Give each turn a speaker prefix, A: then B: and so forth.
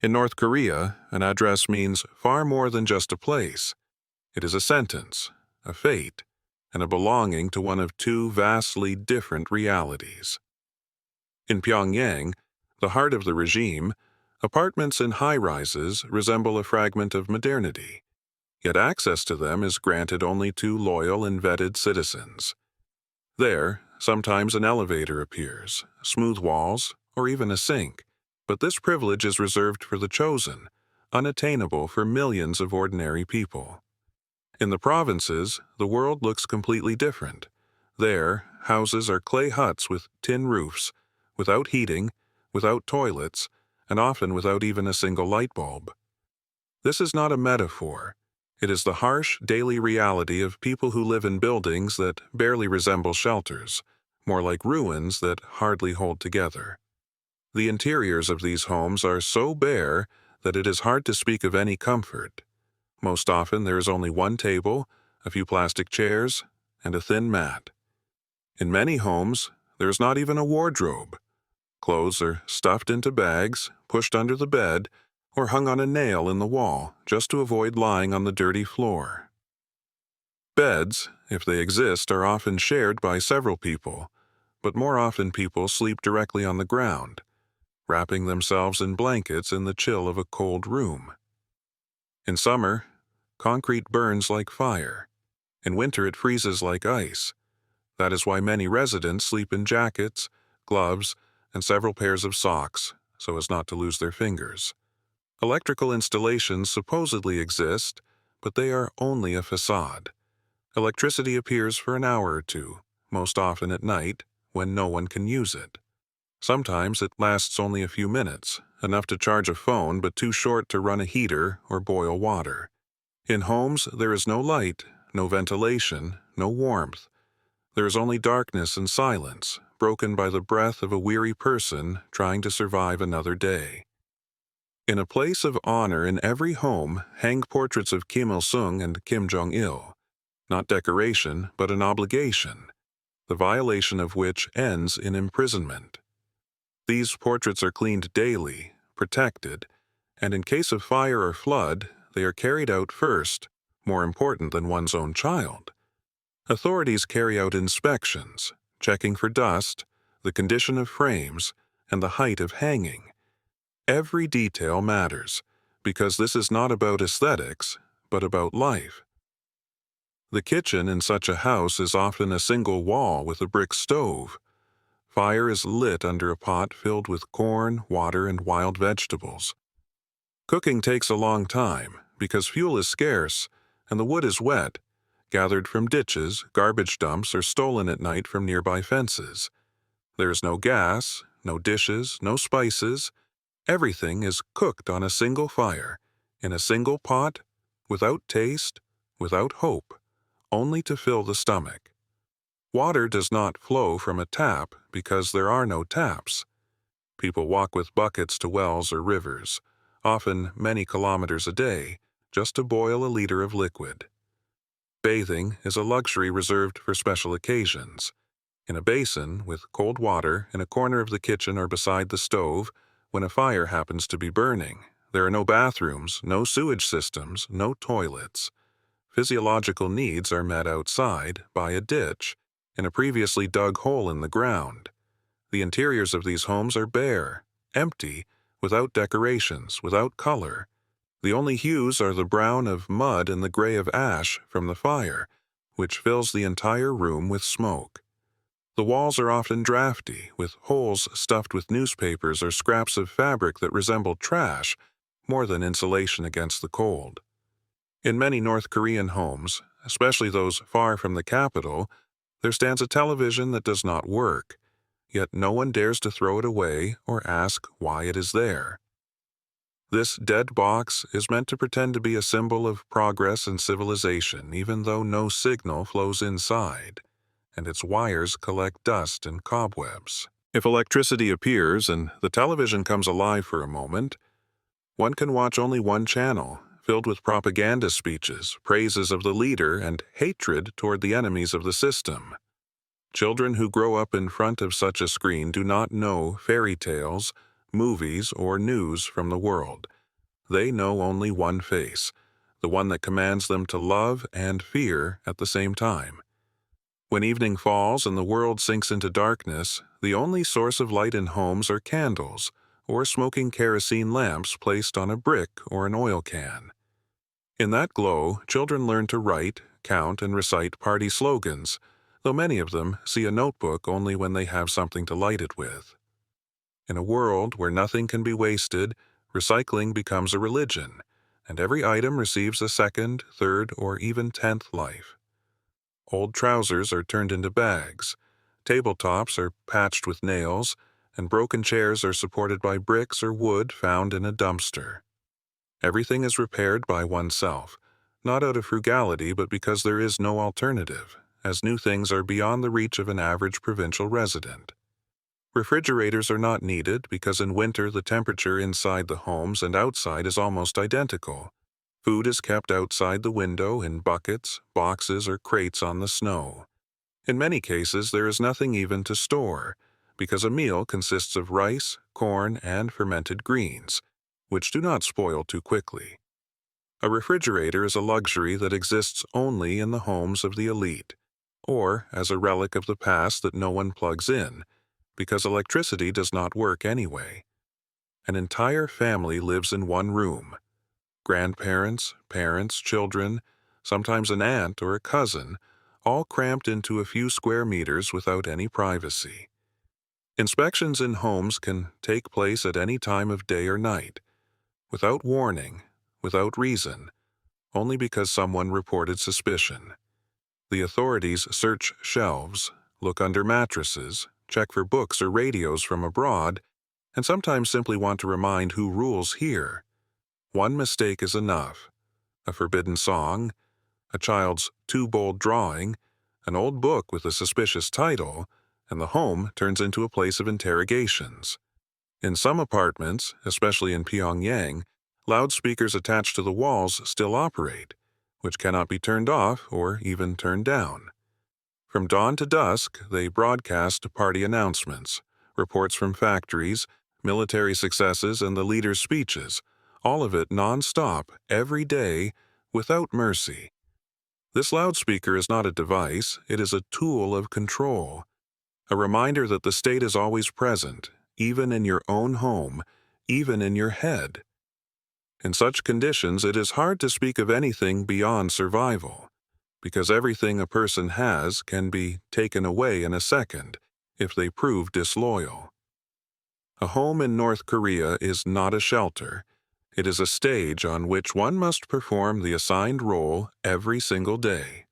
A: In North Korea, an address means far more than just a place. It is a sentence, a fate, and a belonging to one of two vastly different realities. In Pyongyang, the heart of the regime, apartments in high-rises resemble a fragment of modernity, yet access to them is granted only to loyal and vetted citizens. There, sometimes an elevator appears, smooth walls, or even a sink, but this privilege is reserved for the chosen, unattainable for millions of ordinary people. In the provinces, the world looks completely different. There, houses are clay huts with tin roofs, without heating, without toilets, and often without even a single light bulb. This is not a metaphor. It is the harsh, daily reality of people who live in buildings that barely resemble shelters, more like ruins that hardly hold together. The interiors of these homes are so bare that it is hard to speak of any comfort. Most often there is only one table, a few plastic chairs, and a thin mat. In many homes, there is not even a wardrobe. Clothes are stuffed into bags, pushed under the bed, or hung on a nail in the wall just to avoid lying on the dirty floor. Beds, if they exist, are often shared by several people, but more often people sleep directly on the ground, wrapping themselves in blankets in the chill of a cold room. In summer, concrete burns like fire. In winter, it freezes like ice. That is why many residents sleep in jackets, gloves, and several pairs of socks, so as not to lose their fingers. Electrical installations supposedly exist, but they are only a facade. Electricity appears for an hour or two, most often at night, when no one can use it. Sometimes it lasts only a few minutes, enough to charge a phone but too short to run a heater or boil water. In homes, there is no light, no ventilation, no warmth. There is only darkness and silence, broken by the breath of a weary person trying to survive another day. In a place of honor in every home hang portraits of Kim Il-sung and Kim Jong-il, not decoration but an obligation, the violation of which ends in imprisonment. These portraits are cleaned daily, protected, and in case of fire or flood, they are carried out first, more important than one's own child. Authorities carry out inspections, checking for dust, the condition of frames, and the height of hanging. Every detail matters, because this is not about aesthetics, but about life. The kitchen in such a house is often a single wall with a brick stove. Fire is lit under a pot filled with corn, water, and wild vegetables. Cooking takes a long time because fuel is scarce and the wood is wet, gathered from ditches, garbage dumps, or stolen at night from nearby fences. There is no gas, no dishes, no spices. Everything is cooked on a single fire, in a single pot, without taste, without hope, only to fill the stomach. Water does not flow from a tap because there are no taps. People walk with buckets to wells or rivers, often many kilometers a day, just to boil a liter of liquid. Bathing is a luxury reserved for special occasions. In a basin, with cold water, in a corner of the kitchen or beside the stove, when a fire happens to be burning. There are no bathrooms, no sewage systems, no toilets. Physiological needs are met outside, by a ditch, in a previously dug hole in the ground. The interiors of these homes are bare, empty, without decorations, without color. The only hues are the brown of mud and the gray of ash from the fire, which fills the entire room with smoke. The walls are often drafty, with holes stuffed with newspapers or scraps of fabric that resemble trash, more than insulation against the cold. In many North Korean homes, especially those far from the capital, there stands a television that does not work, yet no one dares to throw it away or ask why it is there. This dead box is meant to pretend to be a symbol of progress and civilization, even though no signal flows inside, and its wires collect dust and cobwebs. If electricity appears and the television comes alive for a moment, one can watch only one channel, filled with propaganda speeches, praises of the leader, and hatred toward the enemies of the system. Children who grow up in front of such a screen do not know fairy tales, movies, or news from the world. They know only one face, the one that commands them to love and fear at the same time. When evening falls and the world sinks into darkness, the only source of light in homes are candles or smoking kerosene lamps placed on a brick or an oil can. In that glow, children learn to write, count, and recite party slogans, though many of them see a notebook only when they have something to light it with. In a world where nothing can be wasted, recycling becomes a religion, and every item receives a second, third, or even 10th life. Old trousers are turned into bags, tabletops are patched with nails, and broken chairs are supported by bricks or wood found in a dumpster. Everything is repaired by oneself, not out of frugality but because there is no alternative, as new things are beyond the reach of an average provincial resident. Refrigerators are not needed because in winter the temperature inside the homes and outside is almost identical. Food is kept outside the window in buckets, boxes, or crates on the snow. In many cases there is nothing even to store, because a meal consists of rice, corn, and fermented greens, which do not spoil too quickly. A refrigerator is a luxury that exists only in the homes of the elite, or as a relic of the past that no one plugs in, because electricity does not work anyway. An entire family lives in one room. Grandparents, parents, children, sometimes an aunt or a cousin, all cramped into a few square meters without any privacy. Inspections in homes can take place at any time of day or night, without warning, without reason, only because someone reported suspicion. The authorities search shelves, look under mattresses, check for books or radios from abroad, and sometimes simply want to remind who rules here. One mistake is enough. A forbidden song, a child's too bold drawing, an old book with a suspicious title, and the home turns into a place of interrogations. In some apartments, especially in Pyongyang, loudspeakers attached to the walls still operate, which cannot be turned off or even turned down. From dawn to dusk, they broadcast party announcements, reports from factories, military successes, and the leaders' speeches, all of it non-stop, every day, without mercy. This loudspeaker is not a device, it is a tool of control, a reminder that the state is always present, even in your own home, even in your head. In such conditions, it is hard to speak of anything beyond survival, because everything a person has can be taken away in a second if they prove disloyal. A home in North Korea is not a shelter. It is a stage on which one must perform the assigned role every single day.